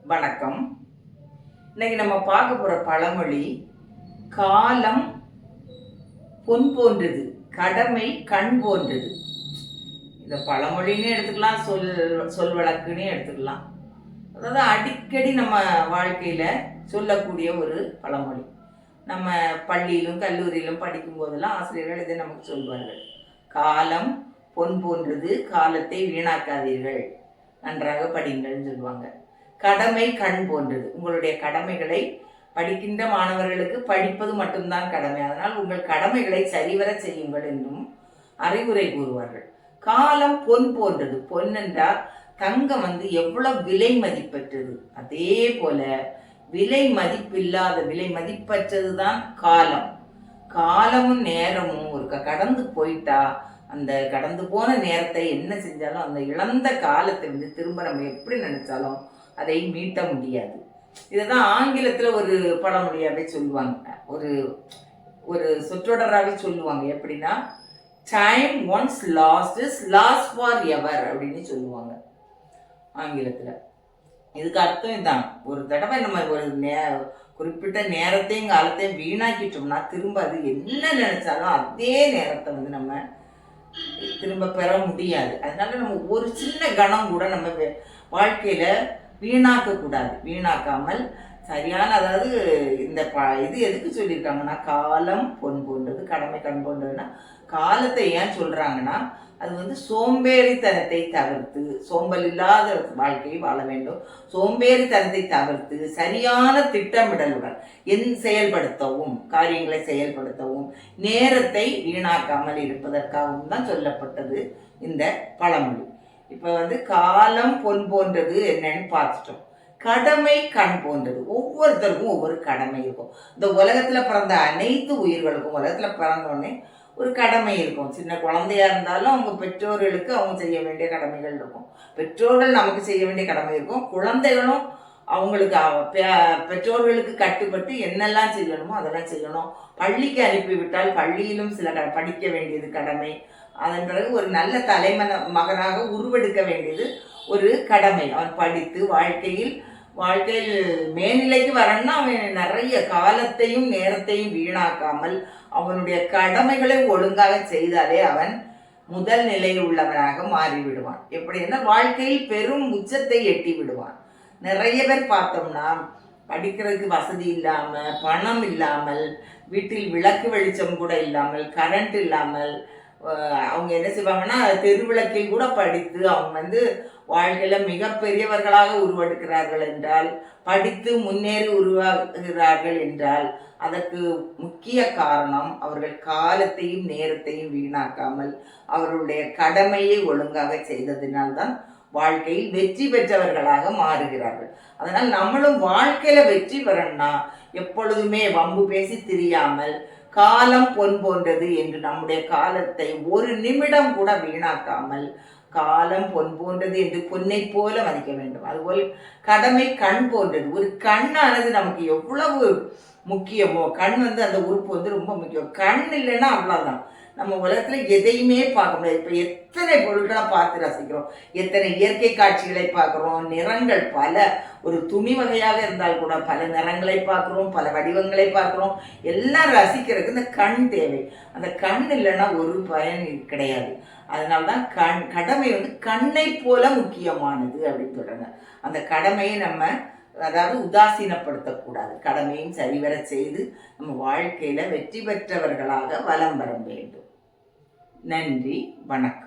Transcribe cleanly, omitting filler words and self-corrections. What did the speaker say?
வணக்கம். இன்னைக்கு நம்ம பார்க்க போற பழமொழி, காலம் பொன் போன்றது, கடமை கண் போன்றது. இந்த பழமொழின்னு எடுத்துக்கலாம், சொல் வழக்குன்னு எடுத்துக்கலாம். அதாவது அடிக்கடி நம்ம வாழ்க்கையில சொல்லக்கூடிய ஒரு பழமொழி. நம்ம பள்ளியிலும் கல்லூரியிலும் படிக்கும் போதெல்லாம் ஆசிரியர்கள் இதை நமக்கு சொல்வார்கள். காலம் பொன் போன்றது, காலத்தை வீணாக்காதீர்கள், நன்றாக படிங்கள்னு சொல்லுவாங்க. கடமை கண் போன்றது. உங்களுடைய கடமைகளை படிக்கின்ற மாணவர்களுக்கு படிப்பது மட்டும்தான் கடமை, அதனால் உங்கள் கடமைகளை சரிவர செய்யுங்கள் என்றும் அறிவுரை கூறுவார்கள். காலம் பொன் போன்றது. பொன் என்றால் தங்கம் எவ்வளவு விலை மதிப்பற்றது, அதே போல விலை மதிப்பில்லாத, விலை மதிப்பற்றதுதான் காலம். காலமும் நேரமும் ஒரு கடந்து போயிட்டா அந்த கடந்து போன நேரத்தை என்ன செஞ்சாலும், அந்த இழந்த காலத்தை திரும்ப நம்ம எப்படி நினைச்சாலும் அதை மீட்ட முடியாது. இதைதான் ஆங்கிலத்துல ஒரு பழமொழியாவே சொல்லுவாங்க, ஒரு ஒரு சொற்றொடராகவே சொல்லுவாங்க. எப்படின்னா, time once last is last for ever அப்படின்னு சொல்லுவாங்க ஆங்கிலத்துல. இதுக்கு அர்த்தம் இதான், ஒரு தடவை நம்ம ஒரு குறிப்பிட்ட நேரத்தையும் காலத்தையும் வீணாக்கிட்டோம்னா திரும்ப அது என்ன நினைச்சாலும் அதே நேரத்தை நம்ம திரும்ப பெற முடியாது. அதனால நம்ம ஒரு சின்ன கணம் கூட நம்ம வாழ்க்கையில வீணாக்க கூடாது. வீணாக்காமல் சரியான, அதாவது இந்த இது எதுக்கு சொல்லியிருக்காங்கன்னா, காலம் பொன் போன்றது, கடமை கண் போன்றதுன்னா, காலத்தை ஏன் சொல்றாங்கன்னா, அது சோம்பேறித்தனத்தை தவிர்த்து, சோம்பல் இல்லாத வாழ்க்கையை வாழ வேண்டும். சோம்பேறித்தனத்தை தவிர்த்து சரியான திட்டமிடலுடன் செயல்படுத்தவும், காரியங்களை செயல்படுத்தவும், நேரத்தை வீணாக்காமல் இருப்பதற்காகவும் தான் சொல்லப்பட்டது இந்த பழமொழி. இப்ப காலம் பொன் போன்றது என்னன்னு பார்த்துட்டோம். கடமை கண் போன்றது. ஒவ்வொருத்தருக்கும் ஒவ்வொரு கடமை இருக்கும். இந்த உலகத்துல பிறந்த அனைத்து உயிர்களுக்கும் உலகத்துல பிறந்தோடனே ஒரு கடமை இருக்கும். சின்ன குழந்தையா இருந்தாலும் அவங்க பெற்றோர்களுக்கு அவங்க செய்ய வேண்டிய கடமைகள் இருக்கும். பெற்றோர்கள் நமக்கு செய்ய வேண்டிய கடமை இருக்கும். குழந்தைகளும் அவங்களுக்கு பெற்றோர்களுக்கு கட்டுப்பட்டு என்னெல்லாம் செய்யணுமோ அதெல்லாம் செய்யணும். பள்ளிக்கு அனுப்பிவிட்டால் பள்ளியிலும் சில படிக்க வேண்டியது கடமை. அதன் பிறகு ஒரு நல்ல மகனாக உருவெடுக்க வேண்டியது ஒரு கடமை. அவன் படித்து வாழ்க்கையில் மேல்நிலைக்கு வரணும்னா அவன் நிறைய காலத்தையும் நேரத்தையும் வீணாக்காமல் அவனுடைய கடமைகளை ஒழுங்காக செய்தாலே அவன் முதல் நிலையில் உள்ளவனாக மாறிவிடுவான். எப்படின்னா வாழ்க்கையில் பெரும் உச்சத்தை எட்டி விடுவான். நிறைய பேர் பார்த்தோம்னா, படிக்கிறதுக்கு வசதி இல்லாமல், பணம் இல்லாமல், வீட்டில் விளக்கு வெளிச்சம் கூட இல்லாமல், கரண்ட் இல்லாமல் அவங்க என்ன செய்வாங்கன்னா, தெருவிளக்கில் கூட படித்து அவங்க வாழ்க்கையில மிகப்பெரியவர்களாக உருவெடுக்கிறார்கள் என்றால், படித்து முன்னேறி உருவாகிறார்கள் என்றால், அதற்கு முக்கிய காரணம் அவர்கள் காலத்தையும் நேரத்தையும் வீணாக்காமல் அவர்களுடைய கடமையை ஒழுங்காக செய்ததினால்தான் வாழ்க்கையில் வெற்றி பெற்றவர்களாக மாறுகிறார்கள். அதனால் நம்மளும் வாழ்க்கையில வெற்றி பெறணும்னா எப்பொழுதுமே வம்பு பேசி திரியாமல், காலம் பொன் போன்றது என்று நம்முடைய காலத்தை ஒரு நிமிடம் கூட வீணாக்காமல், காலம் பொன் போன்றது என்று பொன்னை போல மதிக்க வேண்டும். அதுபோல் கடமை கண் போன்றது. ஒரு கண்ணானது நமக்கு எவ்வளவு முக்கியமோ, கண் அந்த உறுப்பு ரொம்ப முக்கியம். கண் இல்லைன்னா அவ்வளவுதான், நம்ம உலகத்துல எதையுமே பார்க்க முடியாது. இப்ப எத்தனை பொருட்களை பார்த்து ரசிக்கிறோம், எத்தனை இயற்கை காட்சிகளை பார்க்கிறோம், நிறங்கள் பல, ஒரு துணி வகையாக இருந்தால் கூட பல நிறங்களை பார்க்கிறோம், பல வடிவங்களை பார்க்கிறோம். எல்லாம் ரசிக்கிறதுக்கு இந்த கண் தேவை. அந்த கண் இல்லைன்னா ஒரு பயன் கிடையாது. அதனால்தான் கடமை கண்ணை போல முக்கியமானது அப்படின்னு சொல்றாங்க. அந்த கடமையை நம்ம உதாசீனப்படுத்தக்கூடாது. கடமையும் சரிவர செய்து நம்ம வாழ்க்கையில வெற்றி பெற்றவர்களாக வலம் வர வேண்டும். நன்றி, வணக்கம்.